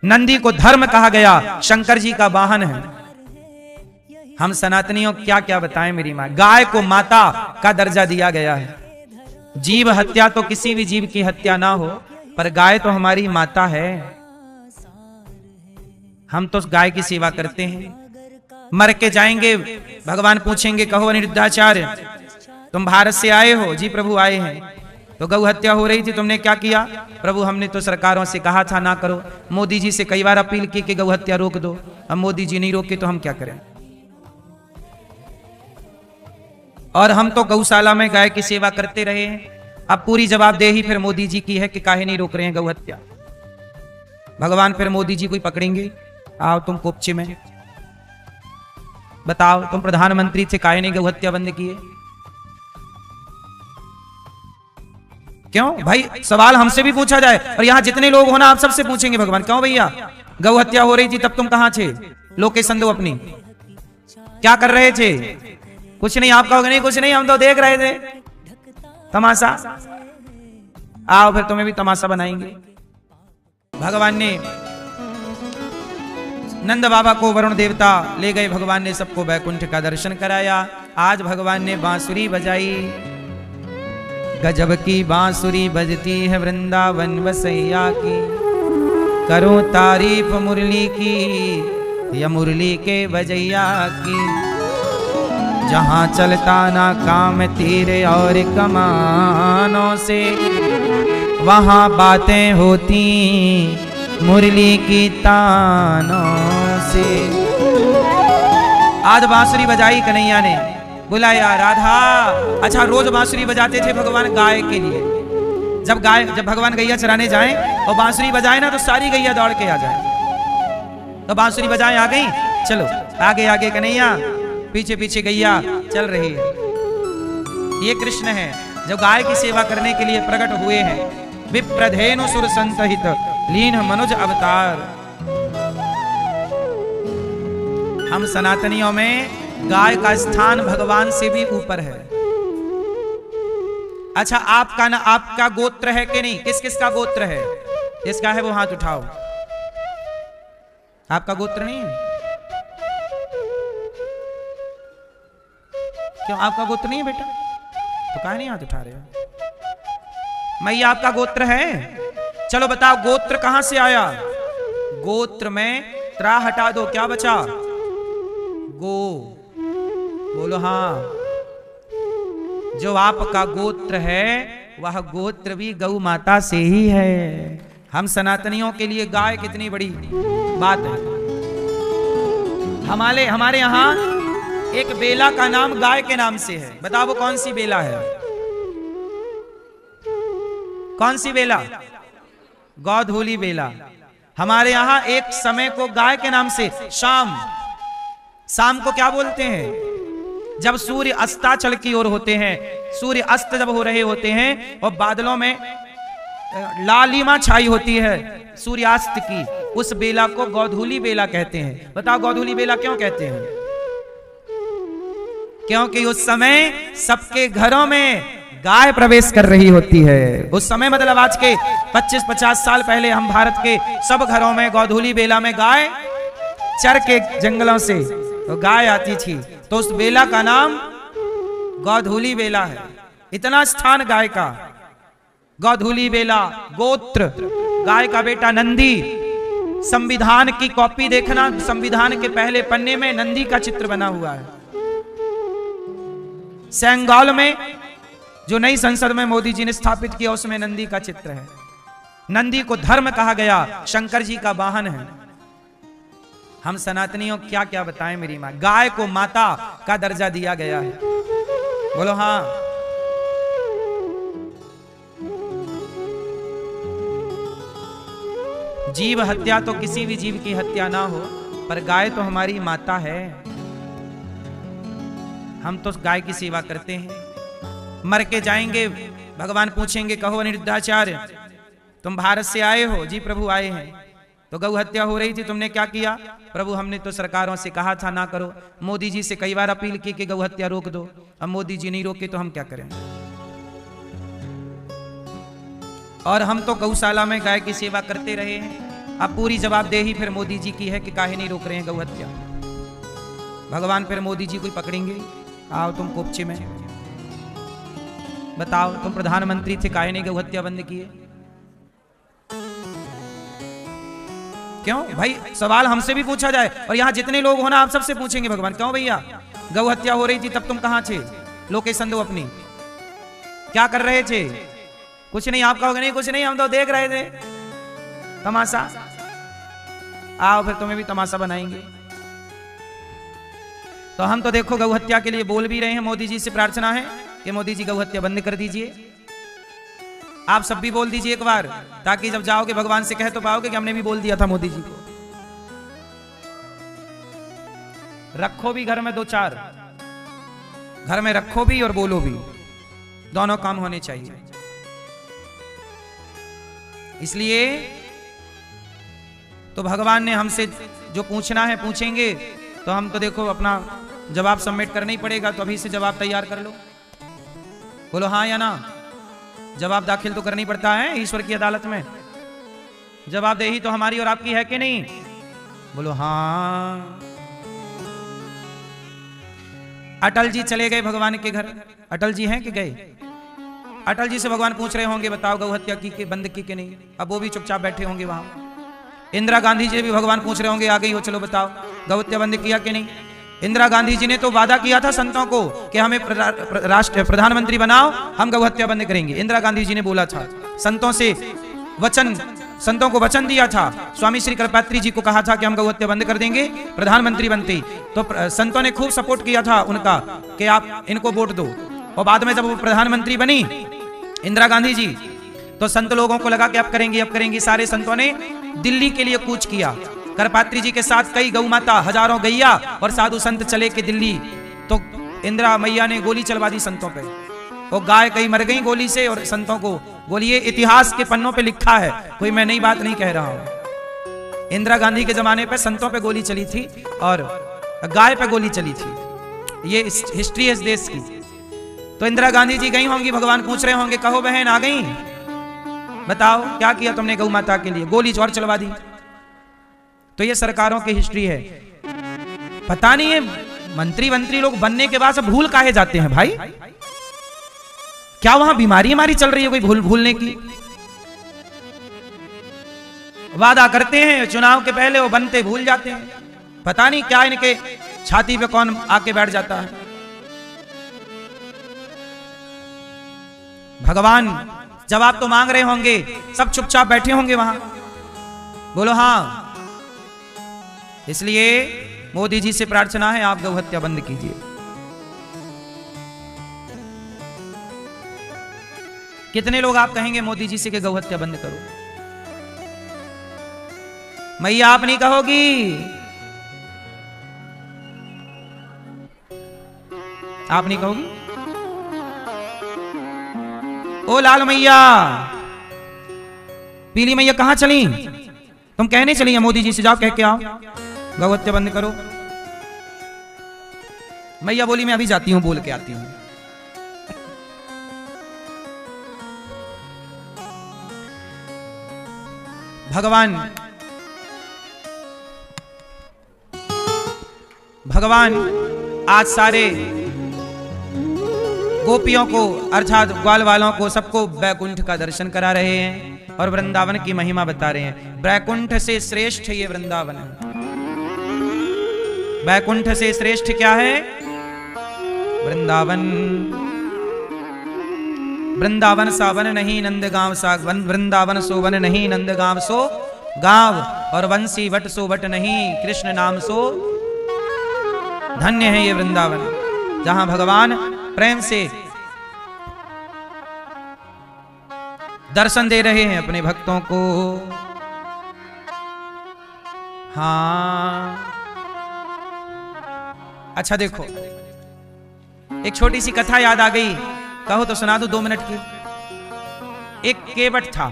नंदी को धर्म कहा गया, शंकर जी का वाहन है। हम सनातनियों क्या क्या बताएं मेरी माँ। गाय को माता का दर्जा दिया गया है। जीव हत्या तो किसी भी जीव की हत्या ना हो, पर गाय तो हमारी माता है। हम तो गाय की सेवा करते हैं। मर के जाएंगे, भगवान पूछेंगे, कहो अनिरुद्धाचार्य तुम भारत से आए हो? जी प्रभु आए हैं। तो गौ हत्या हो रही थी, तुमने क्या किया? प्रभु हमने तो सरकारों से कहा था ना करो, मोदी जी से कई बार अपील की कि गौ हत्या रोक दो, अब मोदी जी नहीं रोके तो हम क्या करें? और हम तो गौशाला में गाय की सेवा करते रहे हैं। अब पूरी जवाबदेही फिर मोदी जी की है कि काहे नहीं रोक रहे हैं गौ हत्या। भगवान फिर मोदी जी को ही पकड़ेंगे, आओ तुम कोपचे में बताओ, तुम प्रधानमंत्री थे, काहे नहीं गौ हत्या बंद किए? क्यों भाई? सवाल हमसे भी पूछा जाए और यहाँ जितने लोग हो ना, आप सबसे पूछेंगे भगवान, क्यों भैया गौ हत्या हो रही थी तब तुम कहां थे? लोकेशन दो अपनी, क्या कर रहे थे? कुछ नहीं। आप कहोगे नहीं कुछ नहीं, हम तो देख रहे थे तमाशा। आओ फिर तुम्हें भी तमाशा बनाएंगे। भगवान ने नंद बाबा को वरुण देवता ले गए, भगवान ने सबको वैकुंठ का दर्शन कराया। आज भगवान ने बांसुरी बजाई, गजब की बांसुरी बजती है वृंदावन वसैया की। करो तारीफ मुरली की, या मुरली के बजैया की। जहाँ चलता ना काम तीर और कमानों से, वहाँ बातें होती मुरली की तानों से। आज बांसुरी बजाई कन्हैया ने, बुलाया राधा। अच्छा, रोज बांसुरी बजाते थे भगवान गाय के लिए। जब भगवान गैया चराने जाएं और बांसुरी बजाए ना, तो सारी गैया दौड़ के आ जाए। तो बांसुरी बजाए आ गई, चलो आगे आगे कन्हैया, पीछे पीछे गैया चल रही है। ये कृष्ण है जो गाय की सेवा करने के लिए प्रकट हुए हैं। विप्रधेनु सुर संतहित लीन मनुज अवतार। हम सनातनियों में गाय का स्थान भगवान से भी ऊपर है। अच्छा, आपका गोत्र है कि नहीं? किस किस का गोत्र है? जिसका है वो हाथ उठाओ। आपका गोत्र नहीं है? क्यों आपका गोत्र नहीं है बेटा? तो काहे नहीं हाथ उठा रहे हो? मैया आपका गोत्र है? चलो बताओ गोत्र कहां से आया? गोत्र में त्रा हटा दो, क्या बचा? गो। बोलो हाँ। जो आपका गोत्र है वह गोत्र भी गौ माता से ही है। हम सनातनियों के लिए गाय कितनी बड़ी बात है। हमारे यहां एक बेला का नाम गाय के नाम से है। बताओ वो कौन सी बेला है? कौन सी बेला? गौधूली बेला। हमारे यहां एक समय को गाय के नाम से, शाम को क्या बोलते हैं? जब सूर्य अस्ताचल की ओर होते हैं, सूर्य अस्त जब हो रहे होते हैं और बादलों में लालिमा छाई होती है सूर्यास्त की, उस बेला को गौधूली बेला कहते हैं। बताओ गौधूली बेला क्यों कहते हैं? क्योंकि उस समय सबके घरों में गाय प्रवेश कर रही होती है। उस समय मतलब आज के 25-50 साल पहले हम भारत के सब घरों में गौधूली बेला में गाय चर के जंगलों से तो गाय आती थी, तो उस बेला का नाम गौधूली बेला है। इतना स्थान गाय का। गौधूली बेला गोत्र, गाय का बेटा नंदी। संविधान की कॉपी देखना, संविधान के पहले पन्ने में नंदी का चित्र बना हुआ है। सेंगाल में जो नई संसद में मोदी जी ने स्थापित किया, उसमें नंदी का चित्र है। नंदी को धर्म कहा गया, शंकर जी का वाहन है। हम सनातनियों क्या क्या बताएं मेरी मां। गाय को माता का दर्जा दिया गया है। बोलो हाँ। जीव हत्या तो किसी भी जीव की हत्या ना हो, पर गाय तो हमारी माता है। हम तो गाय की सेवा करते हैं। मर के जाएंगे, भगवान पूछेंगे, कहो अनिरुद्धाचार्य तुम भारत से आए हो? जी प्रभु आए हैं। तो गौ हत्या हो रही थी, तुमने क्या किया? प्रभु हमने तो सरकारों से कहा था ना करो, मोदी जी से कई बार अपील की कि गौ हत्या रोक दो, अब मोदी जी नहीं रोके तो हम क्या करें? और हम तो गौशाला में गाय की सेवा करते रहे हैं। अब पूरी जवाबदेही फिर मोदी जी की है कि काहे नहीं रोक रहे हैं गौ हत्या। भगवान फिर मोदी जी को ही पकड़ेंगे, आओ तुम कोपचे में बताओ, तुम प्रधानमंत्री थे, काहे नहीं गौ हत्या बंद किए? क्यों भाई? सवाल हमसे भी पूछा जाए और यहां जितने लोग हो ना, आप सबसे पूछेंगे भगवान क्यों भैया गौ हत्या हो रही थी तब तुम कहां थे? लोकेशन दो अपनी, क्या कर रहे थे? कुछ नहीं। आप कहोगे नहीं कुछ नहीं, हम तो देख रहे थे तमाशा। आओ फिर तुम्हें भी तमाशा बनाएंगे। तो हम तो देखो गौ हत्या के लिए बोल भी रहे हैं, मोदी जी से प्रार्थना है कि मोदी जी गौ हत्या बंद कर दीजिए। आप सब भी बोल दीजिए एक बार, ताकि जब जाओगे भगवान से कह तो पाओगे कि हमने भी बोल दिया था मोदी जी को। रखो भी घर में 2-4, घर में रखो भी और बोलो भी, दोनों काम होने चाहिए। इसलिए तो भगवान ने हमसे जो पूछना है पूछेंगे, तो हम तो देखो अपना जवाब सबमिट करना ही पड़ेगा। तो अभी से जवाब तैयार कर लो, बोलो हाँ या ना। जवाब दाखिल तो करना ही पड़ता है ईश्वर की अदालत में। जवाबदेही तो हमारी और आपकी है कि नहीं? बोलो हाँ। अटल जी चले गए भगवान के घर। अटल जी हैं कि गए? अटल जी से भगवान पूछ रहे होंगे बताओ गौ हत्या की के बंद की कि नहीं? अब वो भी चुपचाप बैठे होंगे वहां। इंदिरा गांधी जी भी भगवान पूछ रहे होंगे आ गई हो, चलो बताओ गौ हत्या बंद किया कि नहीं? इंदिरा गांधी जी ने तो वादा किया था संतों को कि हमें राष्ट्र प्रधानमंत्री बनाओ, हम गौ हत्या बंद करेंगे। इंदिरा गांधी जी ने बोला था, संतों से वचन, संतों को वचन दिया था। स्वामी श्री कृपात्री जी को कहा था कि हम गौ हत्या बंद कर देंगे प्रधानमंत्री बनते। तो संतों ने खूब सपोर्ट किया था उनका कि आप इनको वोट दो। और बाद में जब वो प्रधानमंत्री बनी इंदिरा गांधी जी, तो संत लोगों को लगा कि अब करेंगे अब करेंगे। सारे संतों ने दिल्ली के लिए कूच किया। करपात्री जी के साथ कई गौ माता, हजारों गैया और साधु संत चले के दिल्ली। तो इंदिरा मैया ने गोली चलवा दी संतों पे। वो गाय कई मर गई गोली से और संतों को गोली। ये इतिहास के पन्नों पे लिखा है, कोई मैं नई बात नहीं कह रहा हूं। इंदिरा गांधी के जमाने पे संतों पे गोली चली थी और गाय पे गोली चली थी। ये हिस्ट्री है इस देश की। तो इंदिरा गांधी जी गई होंगी, भगवान पूछ रहे होंगे कहो बहन आ गई, बताओ क्या किया तुमने गौ माता के लिए? गोली और चलवा दी। तो ये सरकारों की हिस्ट्री है। पता नहीं है मंत्री लोग बनने के बाद सब भूल काहे जाते हैं भाई? क्या वहां बीमारी हमारी चल रही है कोई भूलने की? वादा करते हैं चुनाव के पहले, वो बनते भूल जाते हैं। पता नहीं क्या इनके छाती पे कौन आके बैठ जाता है। भगवान जवाब तो मांग रहे होंगे, सब चुपचाप बैठे होंगे वहां। बोलो हाँ। इसलिए मोदी जी से प्रार्थना है आप गौ हत्या बंद कीजिए। कितने लोग आप कहेंगे मोदी जी से कि गौ हत्या बंद करो? मैया आप नहीं कहोगी, आप नहीं कहोगी? ओ लाल मैया, पीली मैया कहां चली? तुम कहने चली है मोदी जी से, जाओ कह के आओ गौ हत्या बंद करो। मैया बोली मैं अभी जाती हूं, बोल के आती हूं। भगवान आज सारे गोपियों को अर्थात ग्वाल वालों को सबको बैकुंठ का दर्शन करा रहे हैं और वृंदावन की महिमा बता रहे हैं। बैकुंठ से श्रेष्ठ ये वृंदावन है। बैकुंठ से श्रेष्ठ क्या है? वृंदावन। वृंदावन सावन नहीं नंदगांव सा, वृंदावन सोवन नहीं नंदगांव सो गांव, और वंशी वट सो वट नहीं कृष्ण नाम सो धन्य है ये वृंदावन, जहां भगवान प्रेम से दर्शन दे रहे हैं अपने भक्तों को। हाँ अच्छा देखो, एक छोटी सी कथा याद आ गई, कहो तो सुना दो 2 मिनट की। एक केवट था,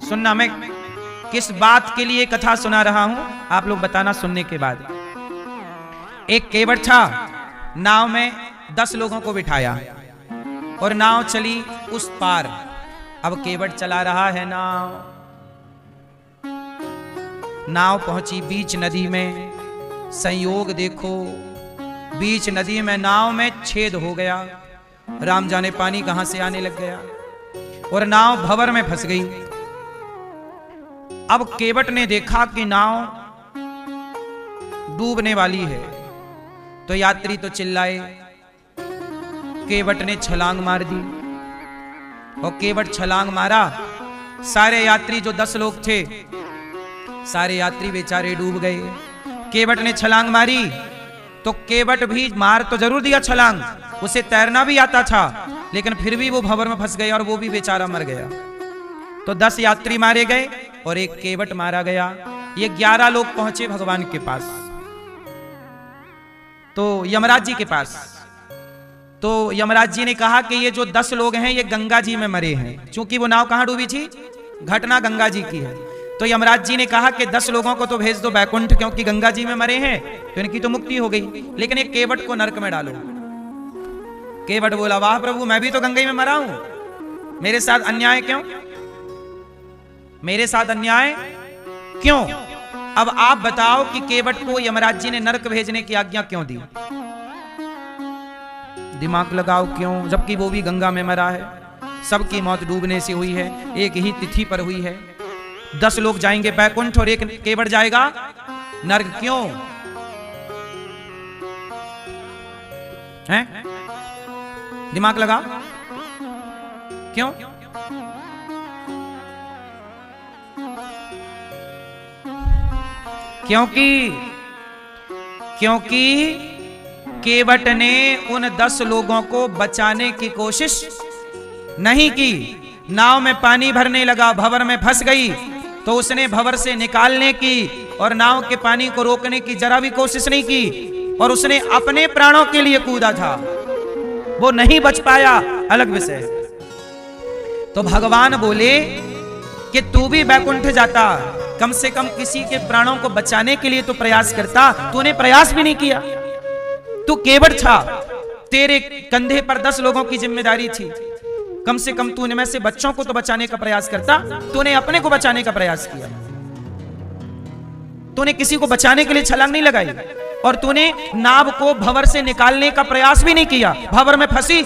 सुनना मैं किस बात के लिए कथा सुना रहा हूं आप लोग बताना सुनने के बाद। एक केवट था, नाव में 10 लोगों को बिठाया और नाव चली उस पार। अब केवट चला रहा है नाव, नाव पहुंची बीच नदी में। संयोग देखो, बीच नदी में नाव में छेद हो गया। राम जाने पानी कहां से आने लग गया और नाव भंवर में फंस गई। अब केवट ने देखा कि नाव डूबने वाली है, तो यात्री तो चिल्लाए। केवट ने छलांग मार दी और केवट छलांग मारा। सारे यात्री जो 10 लोग थे, सारे यात्री बेचारे डूब गए। केवट ने छलांग मारी तो केवट भी मार तो जरूर दिया छलांग, उसे तैरना भी आता था, लेकिन फिर भी वो भंवर में फंस गया और वो भी बेचारा मर गया। तो 10 यात्री मारे गए और एक केवट मारा गया। ये 11 लोग पहुंचे भगवान के पास, तो यमराज जी के पास। तो यमराज जी ने कहा कि ये जो 10 लोग हैं ये गंगा जी में मरे हैं, क्योंकि वो नाव कहां डूबी थी, घटना गंगा जी की है। तो यमराज जी ने कहा कि 10 लोगों को तो भेज दो बैकुंठ, क्योंकि गंगा जी में मरे हैं तो इनकी तो मुक्ति हो गई, लेकिन एक केवट को नरक में डालो। केवट बोला, वाह प्रभु, मैं भी तो गंगा में मरा हूं, मेरे साथ अन्याय क्यों, मेरे साथ अन्याय क्यों? अब आप बताओ कि केवट को यमराज जी ने नरक भेजने की आज्ञा क्यों दी? दिमाग लगाओ क्यों, जबकि वो भी गंगा में मरा है, सबकी मौत डूबने से हुई है, एक ही तिथि पर हुई है। 10 लोग जाएंगे बैकुंठ और एक केवट जाएगा नरक, क्यों है? दिमाग लगाओ क्यों? क्योंकि केवट ने उन 10 लोगों को बचाने की कोशिश नहीं की। नाव में पानी भरने लगा, भंवर में फंस गई, तो उसने भंवर से निकालने की और नाव के पानी को रोकने की जरा भी कोशिश नहीं की, और उसने अपने प्राणों के लिए कूदा था, वो नहीं बच पाया, अलग विषय। तो भगवान बोले कि तू भी बैकुंठ जाता, कम से कम किसी के प्राणों को बचाने के लिए तो प्रयास करता, तूने प्रयास भी नहीं किया। तू केवट था, तेरे कंधे पर 10 लोगों की जिम्मेदारी थी, कम से कम तूने में से बच्चों को तो बचाने का प्रयास करता, तूने अपने को बचाने का प्रयास किया। तूने किसी को बचाने के लिए छलांग नहीं लगाई, और तूने नाव को भंवर से निकालने का प्रयास भी नहीं किया। भंवर में फंसी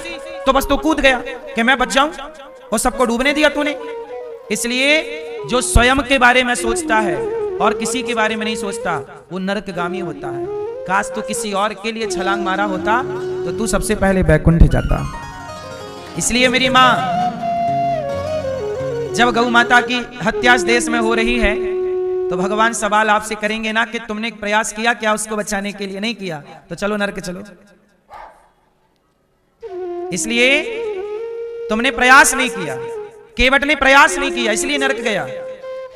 तो बस तू कूद गया कि मैं बच जाऊं, और सबको डूबने दिया तूने। इसलिए जो स्वयं के बारे में सोचता है और किसी के बारे में नहीं सोचता, वो नरकगामी होता है। काश तू किसी और के लिए छलांग मारा होता तो तू सबसे पहले बैकुंठ जाता। इसलिए मेरी मां, जब गौ माता की हत्या इस देश में हो रही है, तो भगवान सवाल आपसे करेंगे ना कि तुमने प्रयास किया क्या उसको बचाने के लिए? नहीं किया तो चलो नरक चलो। इसलिए तुमने प्रयास नहीं किया, केवट ने प्रयास नहीं किया, इसलिए नरक गया।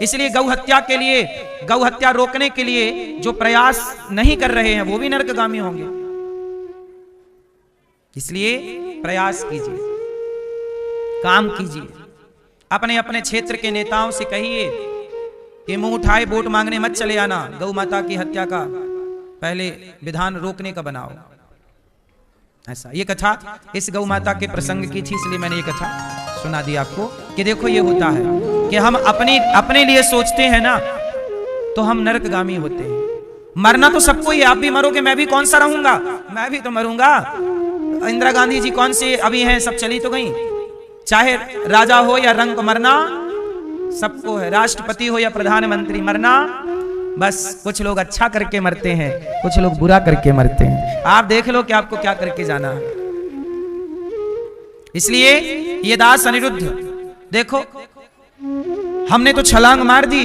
इसलिए गौ हत्या के लिए, गौ हत्या रोकने के लिए जो प्रयास नहीं कर रहे हैं वो भी नरकगामी होंगे। इसलिए प्रयास कीजिए, काम कीजिए। अपने अपने क्षेत्र के नेताओं से कहिए कि मुंह उठाए वोट मांगने मत चले आना, गौ माता की हत्या का पहले विधान रोकने का बनाओ। ऐसा ये कथा इस गौ माता के प्रसंग की थी, इसलिए मैंने ये कथा सुना दी आपको कि देखो ये होता है कि हम अपने लिए सोचते हैं ना, तो हम नरकगामी होते हैं। मरना तो सबको ही है, आप भी मरोगे, मैं भी कौन सा रहूंगा, मैं भी तो मरूंगा। इंदिरा गांधी जी कौन से अभी हैं, सब चली तो गई। चाहे राजा हो या रंक, मरना सबको है। राष्ट्रपति हो या प्रधानमंत्री, मरना बस कुछ लोग अच्छा करके मरते हैं, कुछ लोग बुरा करके मरते हैं। आप देख लो कि आपको क्या करके जाना है। इसलिए ये दास अनिरुद्ध, देखो हमने तो छलांग मार दी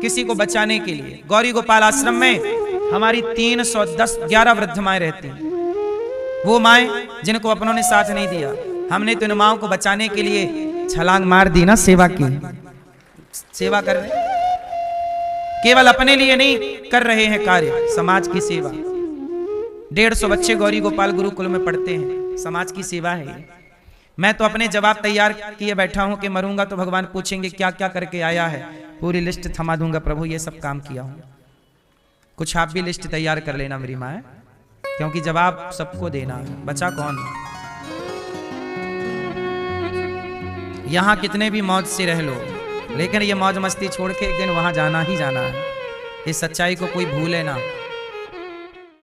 किसी को बचाने के लिए। गौरी गोपाल आश्रम में हमारी 311 वृद्ध माएं रहती हैं। वो माएं जिनको अपनों ने साथ नहीं दिया, हमने तो इन माओं को बचाने के लिए छलांग मार दी ना, सेवा की। सेवा कर रहे, केवल अपने लिए नहीं कर रहे हैं कार्य, समाज की सेवा। 150 बच्चे गौरी गोपाल गुरुकुल में पढ़ते हैं, समाज की सेवा है। मैं तो अपने जवाब तैयार किए बैठा हूं कि मरूंगा तो भगवान पूछेंगे क्या क्या करके आया है, पूरी लिस्ट थमा दूंगा, प्रभु ये सब काम किया हूं। कुछ आप भी लिस्ट तैयार कर लेना मेरी माँ, क्योंकि जवाब सबको देना है, बचा कौन। यहां कितने भी मौज से रह लो, लेकिन ये मौज मस्ती छोड़ के एक दिन वहां जाना ही जाना है। इस सच्चाई को कोई भूले ना।